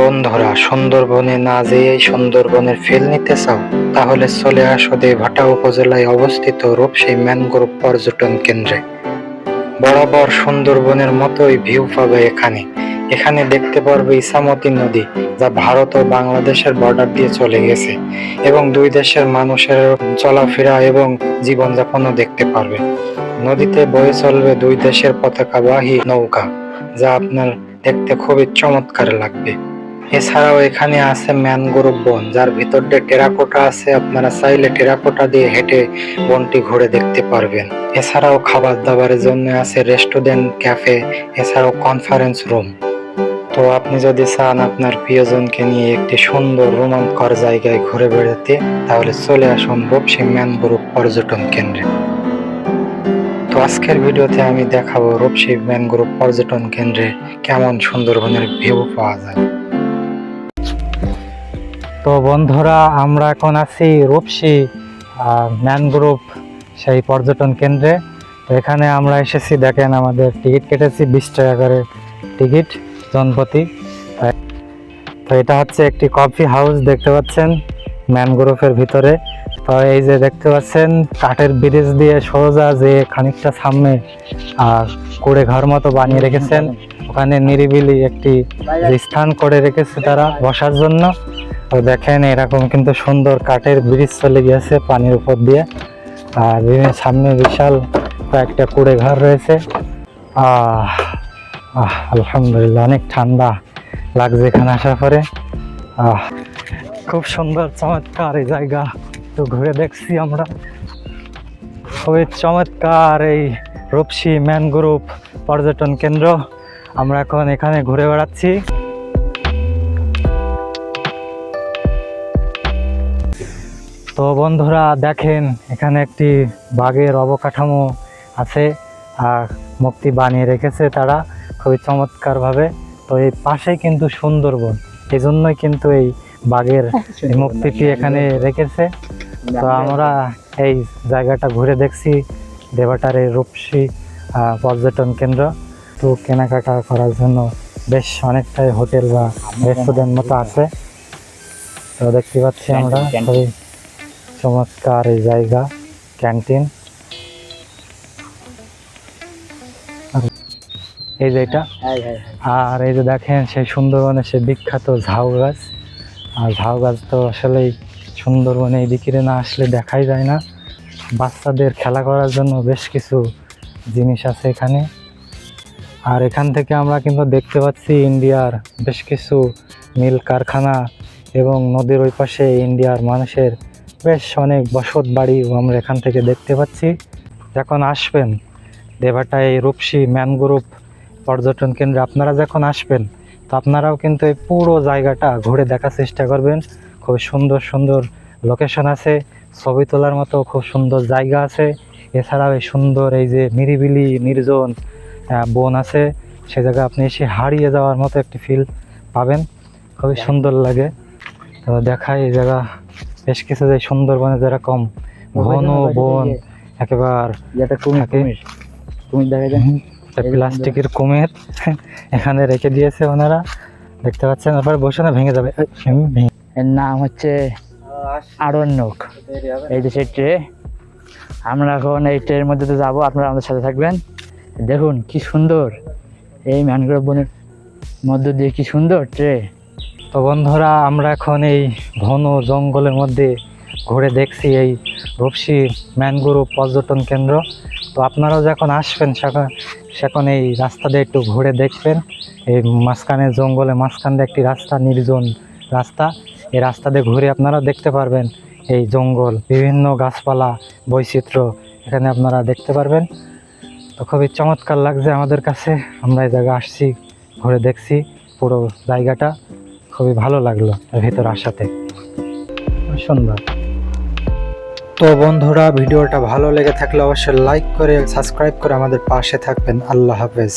বন্ধুরা, সুন্দরবনে না যেয়ে সুন্দরবনের ফিল নিতে চাও? তাহলে চলে আসো দেবহাটা উপজেলায় অবস্থিত রূপসী ম্যানগ্রোভ পর্যটন কেন্দ্রে। বরাবর সুন্দরবনের মতোই ভিউ পাবে এখানে। এখানে দেখতে পারবে ইছামতি নদী, যা ভারত ও বাংলাদেশের বর্ডার দিয়ে চলে গেছে, এবং দুই দেশের মানুষের চলাফেরা এবং জীবনযাপনও দেখতে পারবে। নদীতে বয়ে চলবে দুই দেশের পতাকাবাহী নৌকা, যা আপনার দেখতে খুবই চমৎকার লাগবে। এছাড়াও এখানে আছে ম্যানগ্রোভ বন, যার ভিতর দিয়ে টেরাকোটা আছে। আপনারা চাইলে টেরাকোটা দিয়ে হেঁটে বনটি ঘুরে দেখতে পারবেন। এছাড়াও খাবার দাবারের জন্য আছে রেস্টুরেন্ট, ক্যাফে, এছাড়াও কনফারেন্স রুম। তো আপনি যদি চান আপনার প্রিয়জনকে নিয়ে একটি সুন্দর রোমাঞ্চকর জায়গায় ঘুরে বেড়াতে, তাহলে চলে আসুন রূপসী ম্যানগ্রোভ পর্যটন কেন্দ্রে। তো আজকের ভিডিওতে আমি দেখাবো রূপসী ম্যানগ্রোভ পর্যটন কেন্দ্রে কেমন সুন্দরবনের ভিউ পাওয়া যায়। তো বন্ধুরা, আমরা এখন আছি রূপসী ম্যানগ্রোভ সেই পর্যটন কেন্দ্রে। তো এখানে আমরা এসেছি, দেখেন আমাদের টিকিট কেটেছি 20 টাকা করে টিকিট জনপ্রতি। তো এটা হচ্ছে একটি কফি হাউস, দেখতে পাচ্ছেন ম্যানগ্রোভের ভিতরে। তো এই যে দেখতে পাচ্ছেন কাঠের ব্রিজ দিয়ে সোজা যে খানিকটা সামনে কুড়ে ঘর মতো বানিয়ে রেখেছেন, ওখানে নিরিবিলি একটি স্থান করে রেখেছে তারা বসার জন্য। তো দেখেন এরকম কিন্তু সুন্দর কাঠের ব্রিজ চলে গিয়েছে পানির উপর দিয়ে, আর সামনে বিশাল কয়েকটা কুড়ে ঘর রয়েছে। আলহামদুলিল্লাহ, অনেক ঠান্ডা লাগছে এখানে আসার পরে। খুব সুন্দর চমৎকার এই জায়গা, তো ঘুরে দেখছি আমরা। খুবই চমৎকার এই রূপসী ম্যানগ্রোভ পর্যটন কেন্দ্র। আমরা এখন এখানে ঘুরে বেড়াচ্ছি। তো বন্ধুরা দেখেন, এখানে একটি বাঘের অবকাঠামো আছে, আর মূর্তি বানিয়ে রেখেছে তারা খুবই চমৎকার ভাবে। তো এই পাশেই কিন্তু সুন্দরবন, এই জন্যই কিন্তু এই বাঘের মূর্তিটি এখানে রেখেছে। তো আমরা এই জায়গাটা ঘুরে দেখছি, দেবহাটার এই রূপসী পর্যটন কেন্দ্র। তো কেনাকাটা করার জন্য বেশ অনেকটাই হোটেল বা রেস্টুরেন্ট মতো আছে। তো দেখতে পাচ্ছি আমরা খুবই চমৎকার এই জায়গা, ক্যান্টিন। এই যে এটা, আর এই যে দেখেন সেই সুন্দরবনের সে বিখ্যাত ঝাউ গাছ। আর ঝাউ গাছ তো আসলেই সুন্দরবনে এই দিকে না আসলে দেখাই যায় না। বাচ্চাদের খেলা করার জন্য বেশ কিছু জিনিস আছে এখানে। আর এখান থেকে আমরা কিন্তু দেখতে পাচ্ছি ইন্ডিয়ার বেশ কিছু মিল কারখানা, এবং নদীর ওই পাশে ইন্ডিয়ার মানুষের বেশ অনেক বসত বাড়িও আমরা এখান থেকে দেখতে পাচ্ছি। যখন আসবেন দেবহাটায় এই রূপসী ম্যানগ্রোভ পর্যটন কেন্দ্রে, আপনারা যখন আসবেন, তো আপনারাও কিন্তু এই পুরো জায়গাটা ঘুরে দেখার চেষ্টা করবেন। খুব সুন্দর সুন্দর লোকেশন আছে, ছবি তোলার মতো খুব সুন্দর জায়গা আছে। এছাড়াও এই সুন্দর এই যে নিরিবিলি নির্জন বন আছে, সে জায়গায় আপনি এসে হারিয়ে যাওয়ার মতো একটি ফিল পাবেন, খুবই সুন্দর লাগে। তো দেখায় এই জায়গা বেশ কিছু যে সুন্দরবনে যেরকম ঘন বন একেবারে প্লাস্টিকের কুমির এখানে রেখে দিয়েছে ওনারা, দেখতে পাচ্ছেন। আবার বসে না ভেঙে যাবে। এর নাম হচ্ছে আরণ্যক। এই যে সেই ট্রে, আমরা এখন এই ট্রের মধ্যে তো যাবো, আপনারা আমাদের সাথে থাকবেন। দেখুন কি সুন্দর এই ম্যানগ্রোভ বনের মধ্য দিয়ে কি সুন্দর ট্রে। তো বন্ধুরা, আমরা এখন এই ঘন জঙ্গলের মধ্যে ঘুরে দেখছি এই রূপসী ম্যানগ্রোভ পর্যটন কেন্দ্র। তো আপনারাও যখন আসবেন সেখন এই রাস্তা দিয়ে একটু ঘুরে দেখবেন। এই মাঝখানে জঙ্গলের মাঝখান দিয়ে একটি রাস্তা, নির্জন রাস্তা। এই রাস্তা দিয়ে ঘুরে আপনারাও দেখতে পারবেন এই জঙ্গল, বিভিন্ন গাছপালা, বৈচিত্র্য এখানে আপনারা দেখতে পারবেন। তো খুবই চমৎকার লাগছে আমাদের কাছে। আমরা এই জায়গায় আসছি, ঘুরে দেখছি পুরো জায়গাটা, খুবই ভালো লাগলো এর ভিতর আসাতে, সুন্দর। তো বন্ধুরা, ভিডিওটা ভালো লেগে থাকলে অবশ্যই লাইক করে সাবস্ক্রাইব করে আমাদের পাশে থাকবেন। আল্লাহ হাফেজ।